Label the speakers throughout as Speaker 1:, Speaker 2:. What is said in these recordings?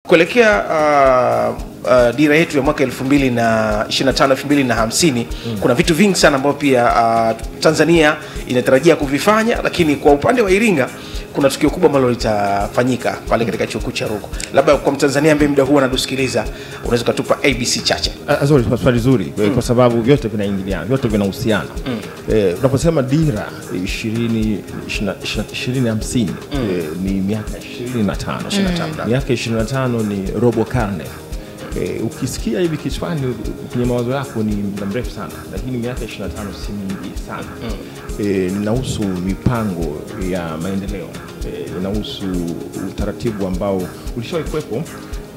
Speaker 1: Kuelekea dira yetu ya mwaka 2025-2050 kuna vitu vingi sana ambavyo pia Tanzania inatarajia kuvifanya, lakini kwa upande wa Iringa kuna tukio kubwa ambalo litafanyika pale katika chuo kikuu cha Ruku. Labda kwa Mtanzania ambaye muda huu anatusikiliza, unaweza kutupa ABC chache.
Speaker 2: Swali zuri kwa sababu vyote vinaingiliana, vyote vinahusiana. Unaposema dira 2050 ni miaka 25. Miaka 25 ni robo karne. Ukisikia hivi kichwani kwenye mawazo yako ni muda mrefu sana, lakini miaka 25 si mingi sana. Inahusu mipango ya maendeleo, inahusu utaratibu ambao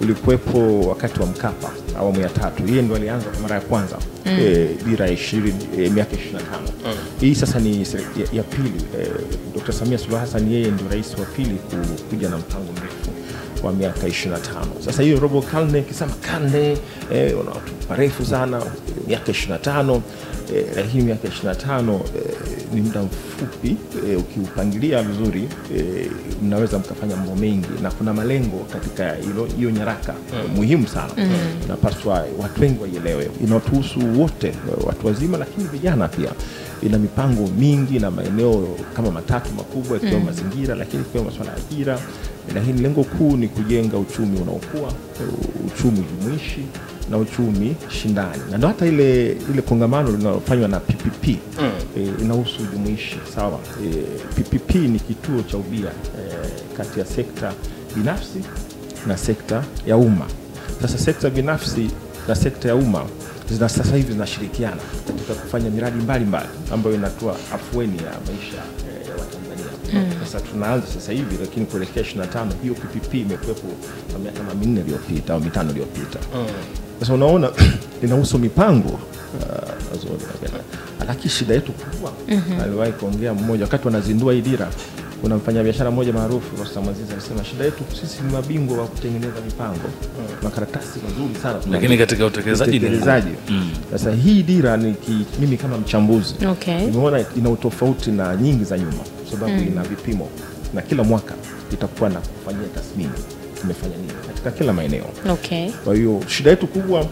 Speaker 2: ulikuwepo wakati wa Mkapa awamu ya 3. Yeye ndo alianza kwa mara ya kwanza dira ya miaka 25. Hii sasa ni ya pili. Dr. Samia Suluhu Hassan yeye ndo rais wa pili kuja na mpango mrefu wa miaka 25. Sasa hiyo robo karne, kisema karne watu parefu sana, miaka 25, lakini miaka 25 ni muda mfupi. Ukiupangilia vizuri mnaweza mkafanya mambo mengi, na kuna malengo katika hiyo nyaraka muhimu sana. Napaswa watu wengi waelewe, inatuhusu wote, watu wazima lakini vijana pia. Ina mipango mingi na maeneo kama matatu makubwa, ikiwa mazingira, lakini ikiwa masuala ya ajira. Lakini lengo kuu ni kujenga uchumi unaokua, uchumi jumuishi na uchumi shindani. Na ndio hata ile kongamano linalofanywa na PPP inahusu jumuishi, sawa. PPP ni kituo cha ubia kati ya sekta binafsi na sekta ya umma. Sasa sekta binafsi na sekta ya umma sasa hivi zinashirikiana katika kufanya miradi mbalimbali ambayo inatoa afueni ya maisha ya Watanzania. Sasa tunaanza sasa hivi, lakini kuelekea 25 hiyo PPP imekuwepo miaka 4 iliyopita au 5 iliyopita. Sasa unaona inahusu mipango lakini shida yetu kubwa, aliwahi kuongea mmoja wakati wanazindua hii dira. Kuna mfanyabiashara mmoja maarufu Rostam Aziz alisema shida yetu sisi ni mabingwa wa kutengeneza mipango, makaratasi mazuri sana,
Speaker 3: lakini katika utekelezaji.
Speaker 2: Sasa hii dira mimi kama mchambuzi nimeona ina utofauti na nyingi za nyuma, sababu ina vipimo na kila mwaka itakuwa na kufanyia tathmini tumefanya nini katika kila maeneo. Kwa hiyo shida yetu kubwa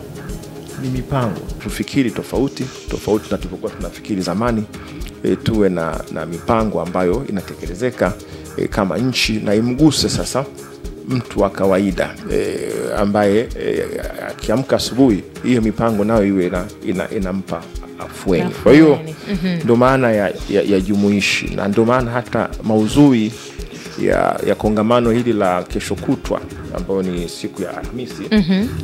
Speaker 2: ni mipango. Tufikiri tofauti na tulivyokuwa tunafikiri zamani. Tuwe na mipango ambayo inatekelezeka kama nchi, na imguse sasa mtu wa kawaida ambaye akiamka asubuhi hiyo mipango nayo iwe inampa afueni. Kwa hiyo ndio maana ya jumuishi, na ndio maana hata maudhui ya kongamano hili la kesho kutwa ambayo ni siku ya Alhamisi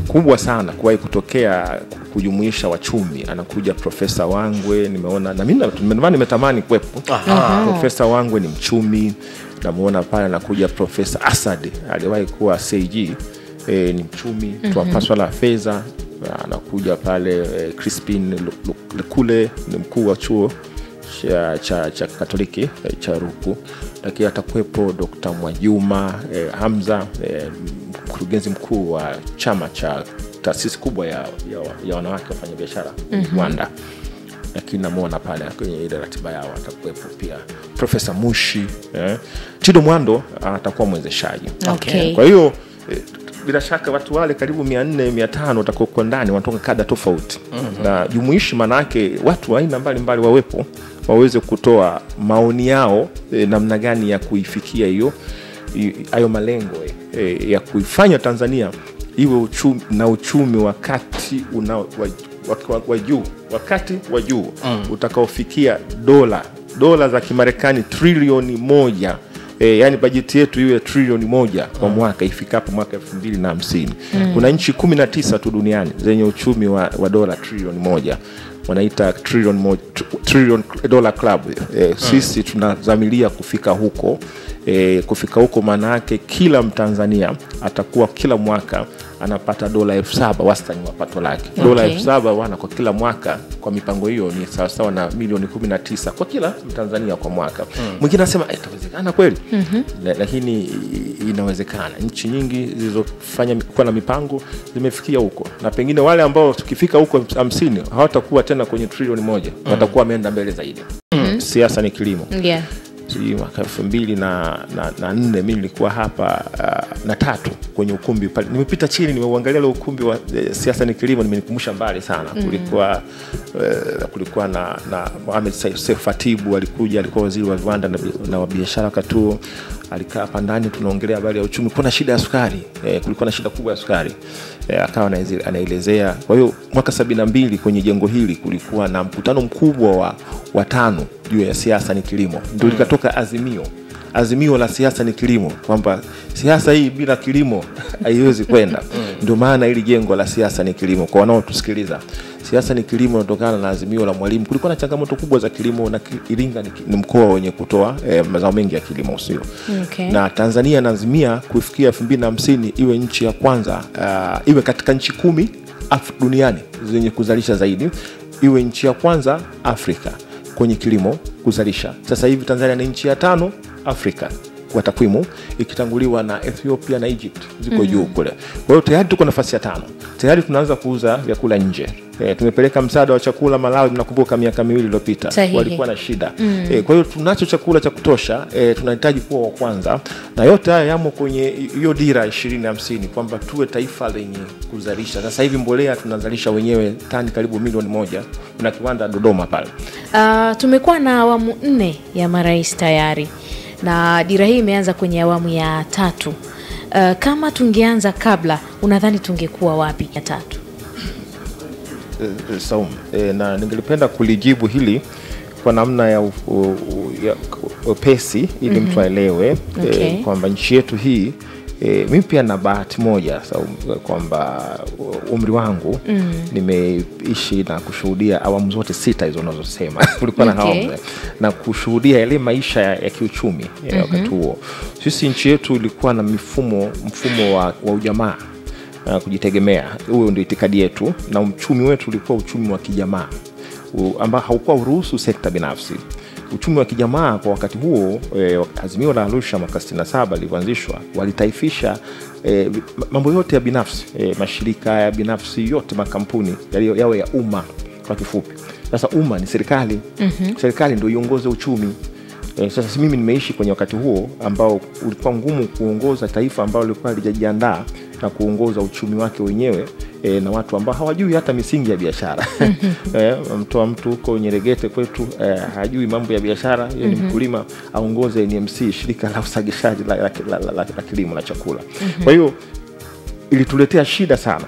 Speaker 2: kubwa sana kuwahi kutokea, kujumuisha wachumi. Anakuja Profesa Wangwe, nimeona na mimi nimetamani kuwepo. Profesa Wangwe ni mchumi, namuona pale. Anakuja Profesa Asad, aliwahi kuwa CAG, ni mchumi, tuwapaswa la fedha. Anakuja pale Crispin Lekule, ni mkuu wa chuo cha Katoliki cha Ruku. Lakini atakuwepo Dr. Mwajuma Hamza, mkurugenzi mkuu wa chama cha taasisi kubwa ya wanawake wafanya biashara Rwanda. Lakini namuona pale kwenye ile ratiba yao atakuwepo pia Profesa Mushi, Tido Mwando atakuwa mwezeshaji. Kwa hiyo bila shaka watu wale karibu 400-500 watakuwa ndani, wanatoka kada tofauti. Na jumuishi maana yake watu aina mbalimbali wawepo, waweze kutoa maoni yao namna gani ya kuifikia hayo malengo ya kuifanya Tanzania iwe uchumi wakati wa juu utakaofikia dola za Kimarekani trilioni 1. Yani bajeti yetu iwe trilioni 1 kwa mwaka ifikapo mwaka 2050. Kuna nchi 19 tu duniani zenye uchumi wa dola trilioni 1. Wanaita trillion dollar club. Sisi tunazamilia kufika huko. Kufika huko maana yake kila Mtanzania atakuwa kila mwaka anapata dola 7,000 wastani wa pato lake. Dola 7,000 kwa kila mwaka, kwa mipango hiyo ni sawa na milioni 19 kwa kila Mtanzania kwa mwaka. Mwingine anasema itawezekana kweli? Lakini inawezekana. Nchi nyingi zilizofanya kwa na mipango zimefikia huko, na pengine wale ambao tukifika huko 50 hawatakuwa tena kwenye trilioni 1, watakuwa wameenda mbele zaidi. Siasa ni kilimo. mwaka 2004 mimi nilikuwa hapa na 3 kwenye ukumbi pale. Nimepita chini nimeuangalia ile ukumbi wa siasa ni kilimo, nimenikumbusha mbali sana. Kulikuwa na Mohamed Seif Fatibu alikuja, alikuwa waziri wa viwanda na biashara wakati huo. Alikaa hapa ndani tunaongelea habari ya uchumi. Kuna shida ya sukari, kulikuwa na shida kubwa ya sukari. Akawa anaelezea. Kwa hiyo mwaka 72 kwenye jengo hili kulikuwa na mkutano mkubwa wa 5 juu ya siasa ni kilimo. Ndio likatoka azimio la siasa ni kilimo, kwamba siasa hii bila kilimo haiwezi kwenda. Ndio maana hili jengo la siasa ni kilimo. Kwa wanaotusikiliza, siasa ni kilimo inatokana na azimio la Mwalimu. Kulikuwa na changamoto kubwa za kilimo, na Iringa ni mkoa wenye kutoa mazao mengi ya kilimo, sio? Na Tanzania inaazimia kufikia 2050 iwe nchi ya kwanza, iwe katika nchi 10 duniani zenye kuzalisha zaidi, iwe nchi ya kwanza Afrika kwenye kilimo kuzalisha. Sasa hivi Tanzania ni nchi ya 5 Afrika kwa takwimu, ikitanguliwa na Ethiopia na Egypt, ziko juu kule. Kwa hiyo tayari tuko nafasi ya 5. Tayari tunaanza kuuza vyakula nje. Tumepeleka msaada wa chakula Malawi, mnakumbuka miaka 2 iliyopita walikuwa na shida. Kwa hiyo tunacho chakula cha kutosha, tunahitaji kuwa wa kwanza. Na yote haya yamo kwenye hiyo dira 2050 kwamba tuwe taifa lenye kuzalisha. Sasa hivi mbolea tunazalisha wenyewe tani karibu milioni 1 na kiwanda Dodoma pale.
Speaker 4: Tumekuwa na awamu 4 ya marais tayari, na dira hii imeanza kwenye awamu ya 3. Kama tungeanza kabla, unadhani tungekuwa wapi ya 3?
Speaker 2: Saum, na ningelipenda kulijibu hili kwa namna ya upesi ili mtu aelewe kwamba nchi yetu hii, mimi pia na bahati moja kwamba umri wangu nimeishi na kushuhudia awamu zote 6 hizo unazosema. Kulikuwa na awamu na kushuhudia ile maisha ya kiuchumi wakati huo. Sisi nchi yetu ilikuwa na mfumo wa ujamaa, kujitegemea. Huo ndio itikadi yetu, na uchumi wetu ulikuwa uchumi wa kijamaa ambao haukuwa uruhusu sekta binafsi. Uchumi wa kijamaa kwa wakati huo, azimio la Arusha mwaka 67 lilianzishwa, walitaifisha mambo yote ya binafsi, mashirika ya binafsi yote, makampuni yawe ya umma kwa kifupi. Sasa umma ni serikali. Serikali ndio iongoze uchumi. Sasa mimi nimeishi kwenye wakati huo ambao ulikuwa ngumu kuongoza taifa ambalo lilikuwa halijajiandaa na kuongoza uchumi wake wenyewe, na watu ambao hawajui hata misingi ya biashara. Mtu huko Nyeregete kwetu hajui mambo ya biashara, yeye ni mkulima, aongoze NMC, shirika la usagishaji la kilimo na chakula. Kwa hiyo ilituletea shida sana.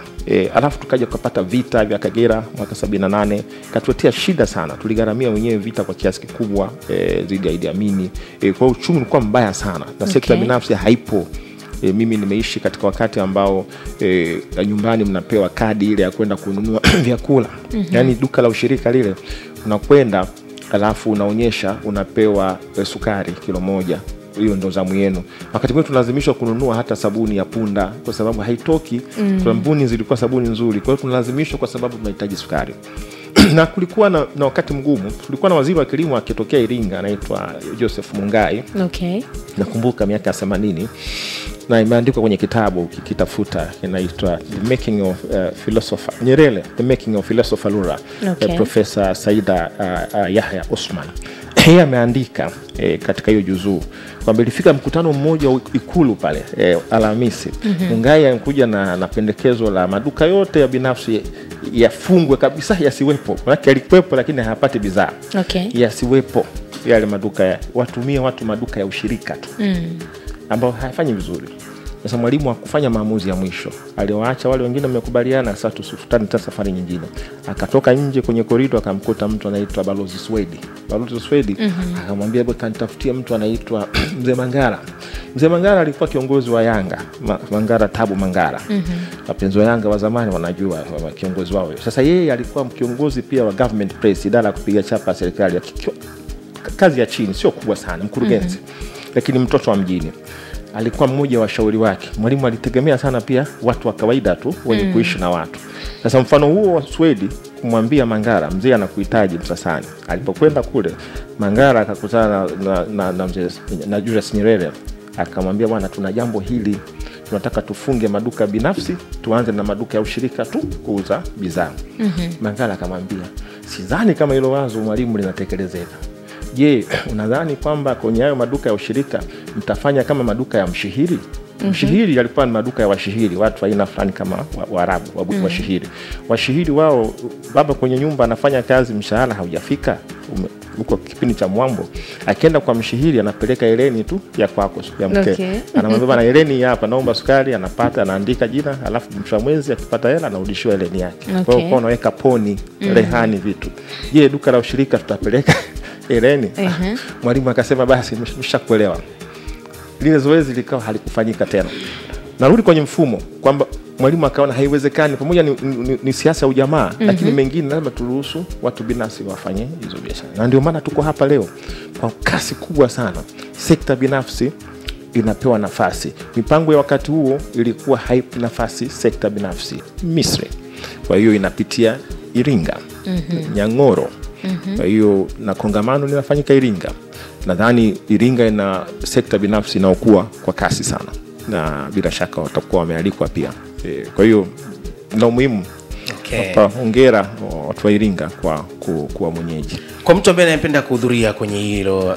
Speaker 2: Alafu tukaja kupata vita vya Kagera mwaka 78, katuletea shida sana. Tuligharamia wenyewe vita kwa kiasi kikubwa dhidi ya Idi Amin. Kwa uchumi ulikuwa mbaya sana, na sekta binafsi haipo. Mimi nimeishi katika wakati ambao nyumbani mnapewa kadi ile ya kwenda kununua vyakula. Yaani duka la ushirika lile unakwenda, alafu unaonyesha unapewa sukari kilo 1. Hiyo ndo zamu yenu. Wakati mwingine tunalazimishwa kununua hata sabuni ya punda kwa sababu haitoki. Sabuni zilikuwa sabuni nzuri, kwa hiyo tunalazimishwa kwa sababu tunahitaji sukari. Na kulikuwa na wakati mgumu. Tulikuwa na waziri wa kilimo akitokea Iringa, anaitwa Joseph Mungai. Nakumbuka miaka 80, na imeandikwa kwenye kitabu ukikitafuta, inaitwa The Making of Philosopher Nyerere, The Making of Philosopher Lura, Professor Saida Yahya Osman. Yeye ameandika katika hiyo juzuu kwamba ilifika mkutano mmoja wa Ikulu pale Alhamisi. Mungai alikuja na pendekezo la maduka yote ya binafsi yafungwe kabisa, yasiwepo. Maana yalikuwepo lakini hayapati bidhaa. Yasiwepo yale maduka, watumie watu maduka ya ushirika tu ambao hayafanyi vizuri. Sasa Mwalimu hakufanya maamuzi ya mwisho, aliwaacha wale wengine wamekubaliana, sasa tusifutane tena safari nyingine. Akatoka nje kwenye korido, akamkuta mtu anaitwa Balozi Swedi. Balozi Swedi akamwambia, hebu kanitafutie mtu anaitwa Mzee Mangara. Mzee Mangara alikuwa kiongozi wa Yanga, Mangara Tabu Mangara. Wapenzi wa Yanga wa zamani wanajua kiongozi wao. Sasa yeye alikuwa kiongozi pia wa government press, idara ya kupiga chapa serikali ya kazi ya chini, sio kubwa sana, mkurugenzi. Lakini mtoto wa mjini. Alikuwa mmoja wa washauri wake. Mwalimu alitegemea sana pia watu wa kawaida tu wenye kuishi na watu. Sasa mfano huo wa Swedi kumwambia Mangara, mzee anakuhitaji Msasani. Alipokwenda kule, Mangara akakutana na mzee na Julius Nyerere, akamwambia, bwana, tuna jambo hili, tunataka tufunge maduka binafsi, tuanze na maduka ya ushirika tu kuuza bidhaa. Mangara akamwambia, sidhani kama hilo wazo Mwalimu linatekelezeka. Je, unadhani kwamba kwenye hayo maduka ya ushirika mtafanya kama maduka ya mshihiri? Mshihiri yalikuwa ni maduka ya washihiri, watu aina fulani kama Waarabu, washihiri. Washihiri wao, baba kwenye nyumba anafanya kazi, mshahara haujafika huko kipindi cha mwambo, akienda kwa mshihiri anapeleka eleni tu ya kwako ya mke. Okay. Anamwambia bana, eleni hapa, naomba sukari, anapata, anaandika jina, alafu mwisho wa mwezi akipata hela anarudishiwa eleni yake. Okay. Kwa hiyo unaweka poni, rehani vitu. Je, duka la ushirika tutapeleka eleni? Mwalimu akasema basi nimeshakuelewa. Lile zoezi likawa halikufanyika tena. Narudi kwenye mfumo kwamba mwalimu akaona haiwezekani, pamoja ni siasa ya ujamaa, lakini mengine lazima turuhusu watu binafsi wafanye hizo biashara. Na ndio maana tuko hapa leo kwa kasi kubwa sana. Sekta binafsi inapewa nafasi. Mipango ya wakati huo ilikuwa haipi nafasi sekta binafsi. Misri, kwa hiyo inapitia Iringa, Nyang'oro. Kwa hiyo na kongamano linafanyika Iringa. Nadhani Iringa ina sekta binafsi inaokuwa kwa kasi sana, na bila shaka watakuwa wamealikwa pia. Kwa hiyo na umuhimu. Okay. Hongera watu wa Iringa kwa kuwa mwenyeji.
Speaker 1: Kwa mtu ambaye anapenda kuhudhuria kwenye hilo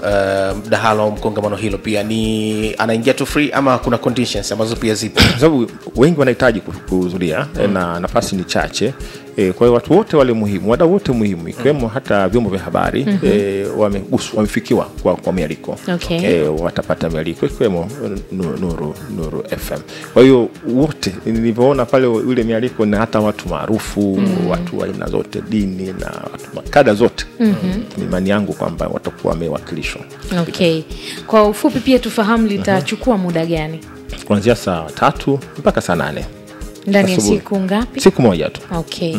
Speaker 1: mdahalo au mkongamano hilo, pia ni anaingia tu free ama kuna conditions ambazo pia zipo?
Speaker 2: Sababu wengi wanahitaji kuhudhuria na nafasi ni chache. Kwa hiyo watu wote wale muhimu, wadau wote muhimu, ikiwemo hata vyombo vya habari wamefikiwa kwa mialiko.
Speaker 4: Okay.
Speaker 2: Watapata mialiko ikiwemo Nuru FM. Kwa hiyo wote nilivyoona pale ile mialiko, na hata watu maarufu, watu wa aina zote, dini na watu kada zote. Ni imani yangu kwamba watakuwa wamewakilishwa.
Speaker 4: Okay. Kwa ufupi pia tufahamu litachukua muda gani?
Speaker 2: Kuanzia saa 3 mpaka saa 8.
Speaker 4: Ndani ya siku ngapi?
Speaker 2: Siku moja tu.
Speaker 4: Okay.